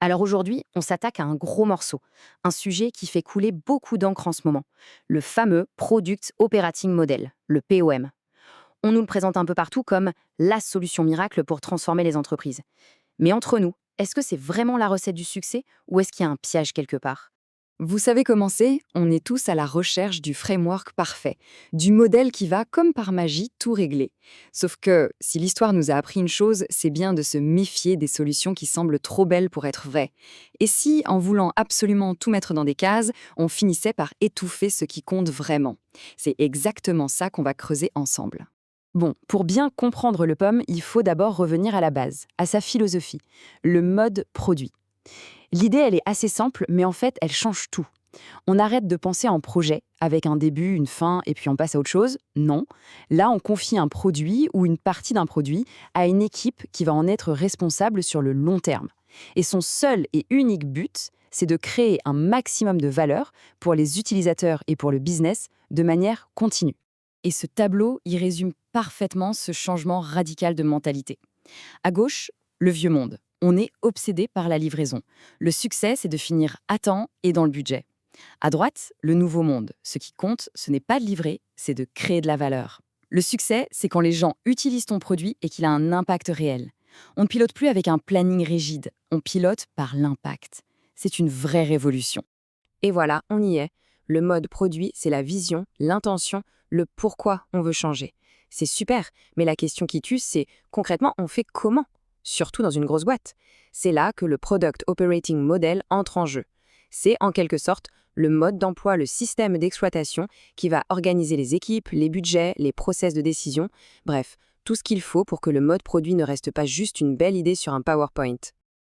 Alors aujourd'hui, on s'attaque à un gros morceau, un sujet qui fait couler beaucoup d'encre en ce moment, le fameux Product Operating Model, le POM. On nous le présente un peu partout comme la solution miracle pour transformer les entreprises. Mais entre nous, est-ce que c'est vraiment la recette du succès ou est-ce qu'il y a un piège quelque part? Vous savez comment c'est? On est tous à la recherche du framework parfait, du modèle qui va, comme par magie, tout régler. Sauf que, si l'histoire nous a appris une chose, c'est bien de se méfier des solutions qui semblent trop belles pour être vraies. Et si, en voulant absolument tout mettre dans des cases, on finissait par étouffer ce qui compte vraiment? C'est exactement ça qu'on va creuser ensemble. Bon, pour bien comprendre le POM, il faut d'abord revenir à la base, à sa philosophie, le mode produit. L'idée, elle est assez simple, mais en fait, elle change tout. On arrête de penser en projet, avec un début, une fin, et puis on passe à autre chose. Non. Là, on confie un produit ou une partie d'un produit à une équipe qui va en être responsable sur le long terme. Et son seul et unique but, c'est de créer un maximum de valeur pour les utilisateurs et pour le business de manière continue. Et ce tableau, il résume parfaitement ce changement radical de mentalité. À gauche, le vieux monde. On est obsédé par la livraison. Le succès, c'est de finir à temps et dans le budget. À droite, le nouveau monde. Ce qui compte, ce n'est pas de livrer, c'est de créer de la valeur. Le succès, c'est quand les gens utilisent ton produit et qu'il a un impact réel. On ne pilote plus avec un planning rigide, on pilote par l'impact. C'est une vraie révolution. Et voilà, on y est. Le mode produit, c'est la vision, l'intention, le pourquoi on veut changer. C'est super, mais la question qui tue, c'est concrètement, on fait comment? Surtout dans une grosse boîte. C'est là que le Product Operating Model entre en jeu. C'est en quelque sorte le mode d'emploi, le système d'exploitation qui va organiser les équipes, les budgets, les process de décision, bref, tout ce qu'il faut pour que le mode produit ne reste pas juste une belle idée sur un PowerPoint.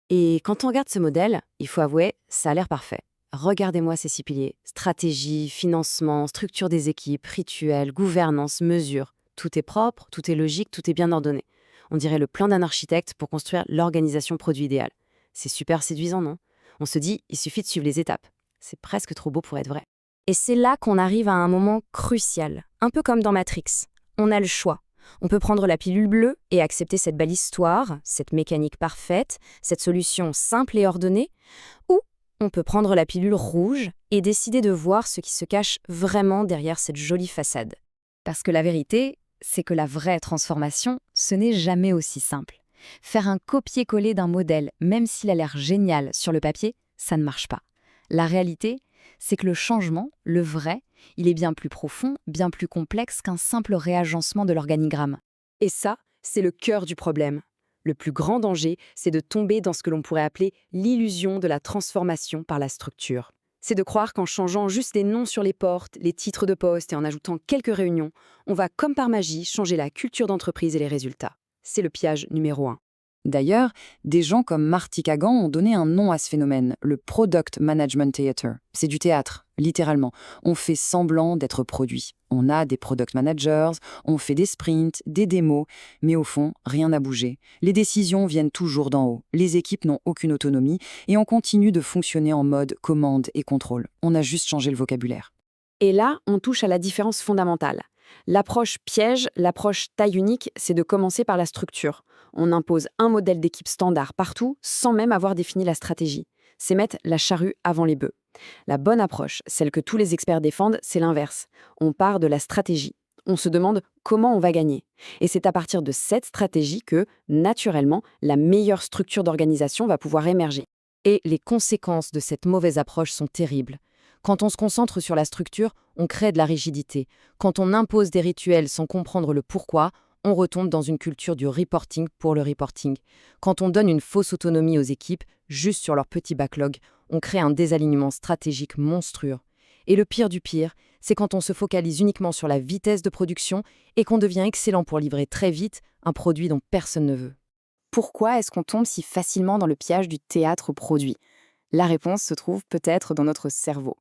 Et quand on regarde ce modèle, il faut avouer, ça a l'air parfait. Regardez-moi ces 6 piliers. Stratégie, financement, structure des équipes, rituel, gouvernance, mesure. Tout est propre, tout est logique, tout est bien ordonné. On dirait le plan d'un architecte pour construire l'organisation produit idéale. C'est super séduisant, non? On se dit, il suffit de suivre les étapes. C'est presque trop beau pour être vrai. Et c'est là qu'on arrive à un moment crucial, un peu comme dans Matrix. On a le choix. On peut prendre la pilule bleue et accepter cette belle histoire, cette mécanique parfaite, cette solution simple et ordonnée, ou on peut prendre la pilule rouge et décider de voir ce qui se cache vraiment derrière cette jolie façade. Parce que la vérité, c'est que la vraie transformation, ce n'est jamais aussi simple. Faire un copier-coller d'un modèle, même s'il a l'air génial sur le papier, ça ne marche pas. La réalité, c'est que le changement, le vrai, il est bien plus profond, bien plus complexe qu'un simple réagencement de l'organigramme. Et ça, c'est le cœur du problème. Le plus grand danger, c'est de tomber dans ce que l'on pourrait appeler l'illusion de la transformation par la structure. C'est de croire qu'en changeant juste les noms sur les portes, les titres de poste et en ajoutant quelques réunions, on va comme par magie changer la culture d'entreprise et les résultats. C'est le piège numéro 1. D'ailleurs, des gens comme Marty Kagan ont donné un nom à ce phénomène, le Product Management Theater. C'est du théâtre, littéralement. On fait semblant d'être produit. On a des product managers, on fait des sprints, des démos, mais au fond, rien n'a bougé. Les décisions viennent toujours d'en haut, les équipes n'ont aucune autonomie et on continue de fonctionner en mode commande et contrôle. On a juste changé le vocabulaire. Et là, on touche à la différence fondamentale. L'approche piège, l'approche taille unique, c'est de commencer par la structure. On impose un modèle d'équipe standard partout sans même avoir défini la stratégie. C'est mettre la charrue avant les bœufs. La bonne approche, celle que tous les experts défendent, c'est l'inverse. On part de la stratégie. On se demande comment on va gagner. Et c'est à partir de cette stratégie que, naturellement, la meilleure structure d'organisation va pouvoir émerger. Et les conséquences de cette mauvaise approche sont terribles. Quand on se concentre sur la structure, on crée de la rigidité. Quand on impose des rituels sans comprendre le pourquoi, on retombe dans une culture du reporting pour le reporting. Quand on donne une fausse autonomie aux équipes, juste sur leur petit backlog, on crée un désalignement stratégique monstrueux. Et le pire du pire, c'est quand on se focalise uniquement sur la vitesse de production et qu'on devient excellent pour livrer très vite un produit dont personne ne veut. Pourquoi est-ce qu'on tombe si facilement dans le piège du théâtre produit? La réponse se trouve peut-être dans notre cerveau.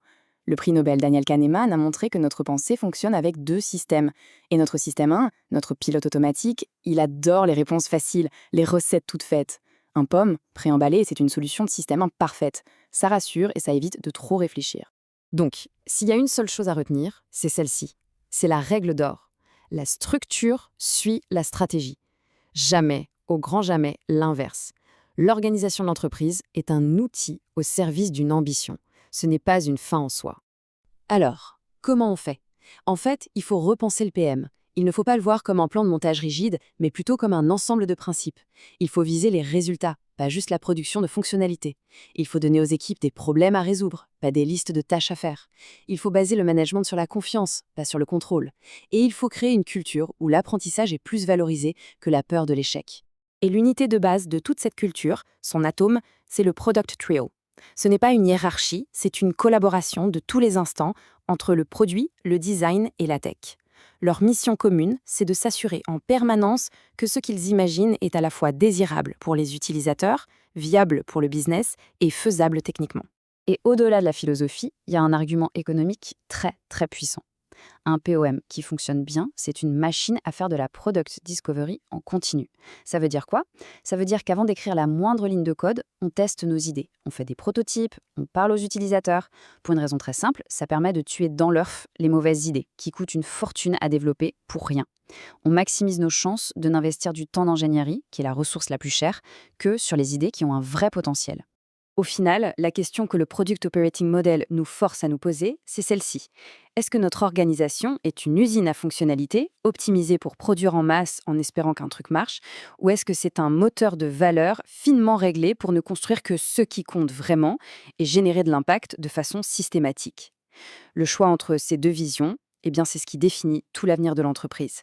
Le prix Nobel Daniel Kahneman a montré que notre pensée fonctionne avec 2 systèmes. Et notre système 1, notre pilote automatique, il adore les réponses faciles, les recettes toutes faites. Un pomme, préemballé, c'est une solution de système 1 parfaite. Ça rassure et ça évite de trop réfléchir. Donc, s'il y a une seule chose à retenir, c'est celle-ci. C'est la règle d'or. La structure suit la stratégie. Jamais, au grand jamais, l'inverse. L'organisation de l'entreprise est un outil au service d'une ambition. Ce n'est pas une fin en soi. Alors, comment on fait? En fait, il faut repenser le PM. Il ne faut pas le voir comme un plan de montage rigide, mais plutôt comme un ensemble de principes. Il faut viser les résultats, pas juste la production de fonctionnalités. Il faut donner aux équipes des problèmes à résoudre, pas des listes de tâches à faire. Il faut baser le management sur la confiance, pas sur le contrôle. Et il faut créer une culture où l'apprentissage est plus valorisé que la peur de l'échec. Et l'unité de base de toute cette culture, son atome, c'est le Product Trio. Ce n'est pas une hiérarchie, c'est une collaboration de tous les instants entre le produit, le design et la tech. Leur mission commune, c'est de s'assurer en permanence que ce qu'ils imaginent est à la fois désirable pour les utilisateurs, viable pour le business et faisable techniquement. Et au-delà de la philosophie, il y a un argument économique très, très puissant. Un POM qui fonctionne bien, c'est une machine à faire de la product discovery en continu. Ça veut dire quoi? Ça veut dire qu'avant d'écrire la moindre ligne de code, on teste nos idées, on fait des prototypes, on parle aux utilisateurs. Pour une raison très simple, ça permet de tuer dans l'œuf les mauvaises idées, qui coûtent une fortune à développer pour rien. On maximise nos chances de n'investir du temps d'ingénierie, qui est la ressource la plus chère, que sur les idées qui ont un vrai potentiel. Au final, la question que le Product Operating Model nous force à nous poser, c'est celle-ci. Est-ce que notre organisation est une usine à fonctionnalités, optimisée pour produire en masse en espérant qu'un truc marche, ou est-ce que c'est un moteur de valeur finement réglé pour ne construire que ce qui compte vraiment et générer de l'impact de façon systématique? Le choix entre ces deux visions, eh bien, c'est ce qui définit tout l'avenir de l'entreprise.